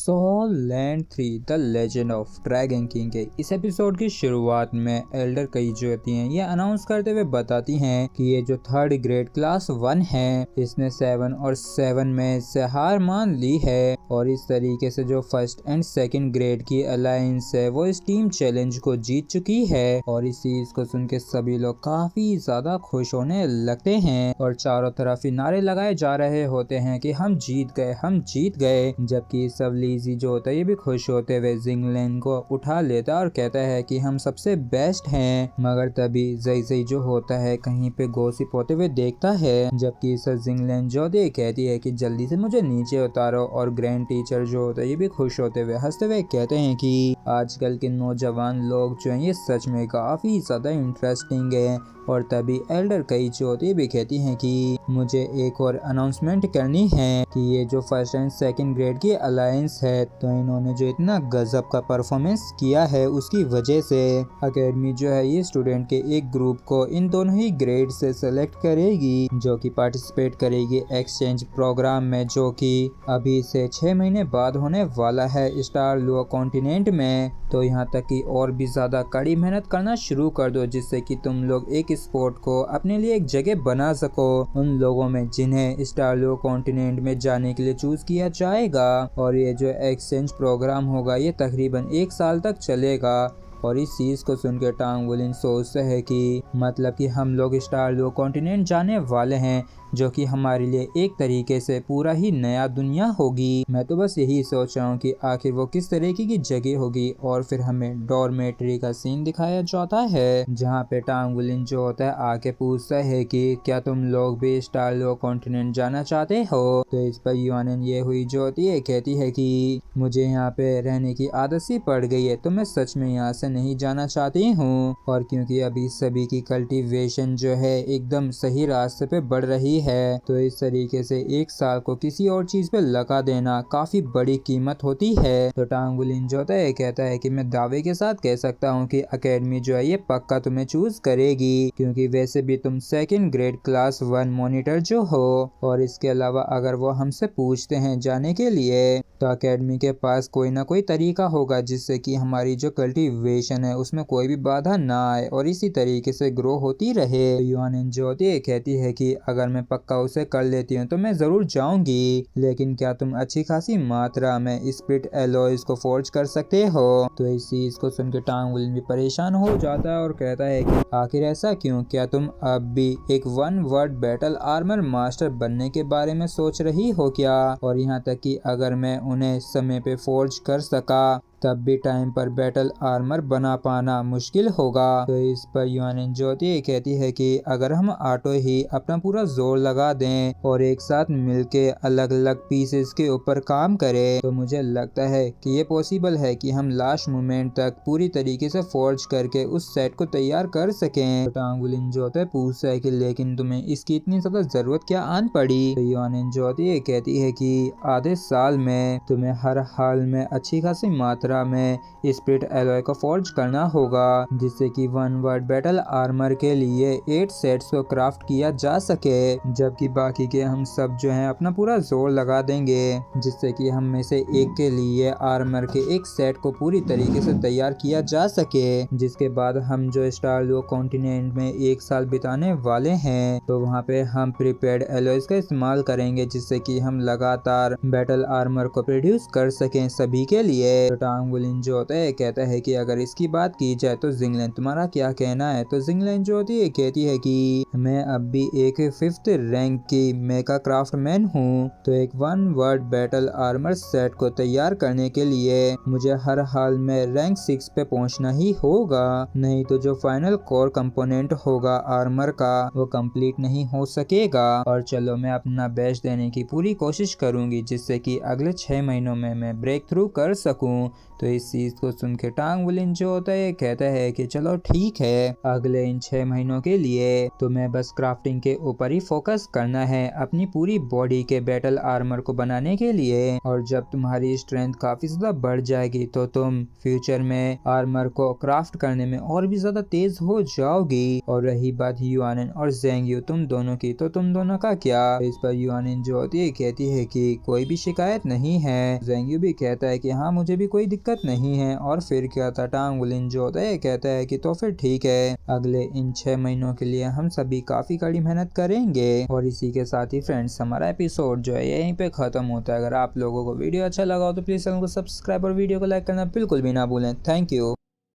Soul Land 3 The Legend of Dragon King के इस episode की शुरुआत में एल्डर कई जो होती हैं ये अनाउंस करते हुए बताती हैं कि ये जो थर्ड ग्रेड क्लास 1 है इसने 7 और 7 में से हार मान ली है और इस तरीके से जो फर्स्ट एंड सेकंड ग्रेड की अलायंस है वो इस टीम चैलेंज को जीत चुकी है। और इस चीज को सुन के सभी लोग काफी ज्यादा खुश होने लगते हैं और चारों तरफ ही नारे लगाए जा रहे होते हैं कि हम जीत गए। जबकि सब लीजी जो होता है ये भी खुश होते हुए जिंगलैंड को उठा लेता है और कहता है कि हम सबसे बेस्ट हैं। मगर तभी ज़ई जो होता है कहीं पे गॉसिप होते हुए देखता है, जबकि सर जिंगलैंड जो कहती है कि जल्दी से मुझे नीचे उतारो। और ग्रैंड टीचर जो होता है ये भी खुश होते हुए हंसते हुए कहते हैं कि आजकल के नौजवान लोग जो हैं ये सच में काफी ज्यादा इंटरेस्टिंग है। और तभी एल्डर कई जो होती है भी कहती हैं कि मुझे एक और अनाउंसमेंट करनी है कि ये जो फर्स्ट एंड सेकंड ग्रेड की अलायंस है तो इन्होंने जो इतना गजब का परफॉर्मेंस किया है उसकी वजह से एकेडमी जो है ये स्टूडेंट के एक ग्रुप को इन दोनों ही ग्रेड से सेलेक्ट करेगी जो कि पार्टिसिपेट करेगी एक्सचेंज प्रोग्राम में, जो कि अभी से 6 महीने बाद होने वाला है स्टार लुआ कॉन्टिनेंट में। तो यहाँ तक कि और भी ज्यादा कड़ी मेहनत करना शुरू कर दो जिससे कि तुम लोग एक स्पोर्ट को अपने लिए एक जगह बना सको उन लोगों में जिन्हें स्टार लुआ कॉन्टिनेंट में जाने के लिए चूज किया जाएगा। और ये जो एक्सचेंज प्रोग्राम होगा ये तकरीबन 1 साल तक चलेगा। और इस चीज को सुनकर टांग वुलिन सोचता है कि मतलब कि हम लोग स्टार लुआ कॉन्टिनेंट जाने वाले हैं जो कि हमारे लिए एक तरीके से पूरा ही नया दुनिया होगी। मैं तो बस यही सोच रहा हूँ कि आखिर वो किस तरीके की जगह होगी। और फिर हमें डॉर्मेट्री का सीन दिखाया जाता है जहाँ पे टांग वुलिन जो होता है आके पूछता है कि क्या तुम लोग भी स्टार लुआ कॉन्टिनेंट जाना चाहते हो। तो इस पर युआनन ये हुई जो होती है कहती है कि मुझे यहाँ पे रहने की आदत सी पड़ गई है तो मैं सच में यहाँ से नहीं जाना चाहती हूँ। और क्योंकि अभी सभी की कल्टीवेशन जो है एकदम सही रास्ते पे बढ़ रही है तो इस तरीके से 1 साल को किसी और चीज पे लगा देना काफी बड़ी कीमत होती है। तो टांग वुलिन जो होता है कहता है कि मैं दावे के साथ कह सकता हूँ कि एकेडमी जो है ये पक्का तुम्हें चूज करेगी क्योंकि वैसे भी तुम सेकंड ग्रेड क्लास 1 मॉनिटर जो हो। और इसके अलावा अगर वो हमसे पूछते हैं जाने के लिए तो एकेडमी के पास कोई ना कोई तरीका होगा जिससे कि हमारी जो कल्टीवेशन है उसमें कोई भी बाधा ना आए और इसी तरीके से ग्रो होती रहे। युआनन जो होती है कहती है कि अगर मैं पक्का उसे कर लेती हूँ तो मैं जरूर जाऊंगी, लेकिन क्या तुम अच्छी खासी मात्रा में स्प्लिट एलॉयज को फोर्ज कर सकते हो। तो इस चीज को सुनकर टांग वुलिन भी परेशान हो जाता है और कहता है कि आखिर ऐसा क्यों, क्या तुम अब भी एक 1 वर्ड बैटल आर्मर मास्टर बनने के बारे में सोच रही हो क्या। और यहाँ तक कि अगर मैं उन्हें समय पे फोर्ज कर सका तब भी टाइम पर बैटल आर्मर बना पाना मुश्किल होगा। तो इस पर युआनन जो होती है कहती है कि अगर हम ऑटो ही अपना पूरा जोर लगा दें और एक साथ मिलके अलग अलग पीसेस के ऊपर काम करें तो मुझे लगता है कि ये पॉसिबल है कि हम लास्ट मोमेंट तक पूरी तरीके से फोर्ज करके उस सेट को तैयार कर सकें। तो टांग वुलिन जो होता है पूछता है कि लेकिन तुम्हें इसकी इतनी ज्यादा जरूरत क्या आन पड़ी। तो युआनन जो होती है कहती है कि आधे साल में तुम्हें हर हाल में अच्छी खासी मात्रा में स्प्लिट एलॉय को फोर्ज करना होगा जिससे कि 1 वर्ड बैटल आर्मर के लिए 8 सेट्स को क्राफ्ट किया जा सके, जबकि बाकी के हम सब जो हैं अपना पूरा जोर लगा देंगे जिससे कि हम में से एक के लिए आर्मर के एक सेट को पूरी तरीके से तैयार किया जा सके। जिसके बाद हम जो स्टार लुआ कॉन्टिनेंट में 1 साल बिताने वाले हैं तो वहाँ पे हम प्रीपेड एलॉयज का इस्तेमाल करेंगे जिससे कि हम लगातार बैटल आर्मर को प्रोड्यूस कर सकें सभी के लिए। तो टांग वुलिन जो होता है कहता है कि अगर इसकी बात की जाए तो जिंगलैंड तुम्हारा क्या कहना है। तो जिंगलैंड जो होती है कहती है कि मैं अब भी एक 5th रैंक की मेका क्राफ्टमैन हूँ तो एक 1 वर्ड बैटल आर्मर सेट को तैयार करने के लिए मुझे हर हाल में रैंक 6 पे पहुँचना ही होगा, नहीं तो जो फाइनल कोर कंपोनेंट होगा आर्मर का वो कंप्लीट नहीं हो सकेगा। और चलो मैं अपना बेस्ट देने की पूरी कोशिश करूंगी जिससे कि अगले 6 महीनों में मैं ब्रेक थ्रू कर सकूं तो इस चीज को सुन के टांग वुलिन जो होता है कहता है कि चलो ठीक है, अगले इन 6 महीनों के लिए तुम्हें बस क्राफ्टिंग के ऊपर ही फोकस करना है अपनी पूरी बॉडी के बैटल आर्मर को बनाने के लिए। और जब तुम्हारी स्ट्रेंथ काफी ज्यादा बढ़ जाएगी तो तुम फ्यूचर में आर्मर को क्राफ्ट करने में और भी ज्यादा तेज हो जाओगी। और रही बात युआनिन और ज़ेंग्यू तुम दोनों की, तो तुम दोनों का क्या? इस पर युआनिन जो होती है कहती है कि कोई भी शिकायत नहीं है। ज़ेंग्यू भी कहता है कि हाँ मुझे भी कोई दिक्कत नहीं है। और फिर क्या था, टांग वुलिन जो होता है कहता है कि तो फिर ठीक है, अगले इन 6 महीनों के लिए हम सभी काफी कड़ी मेहनत करेंगे। और इसी के साथ ही फ्रेंड्स हमारा एपिसोड जो है यहीं पे खत्म होता है। अगर आप लोगों को वीडियो अच्छा लगा हो तो प्लीज चैनल को सब्सक्राइब और वीडियो को लाइक करना बिल्कुल भी ना भूलें। Thank you.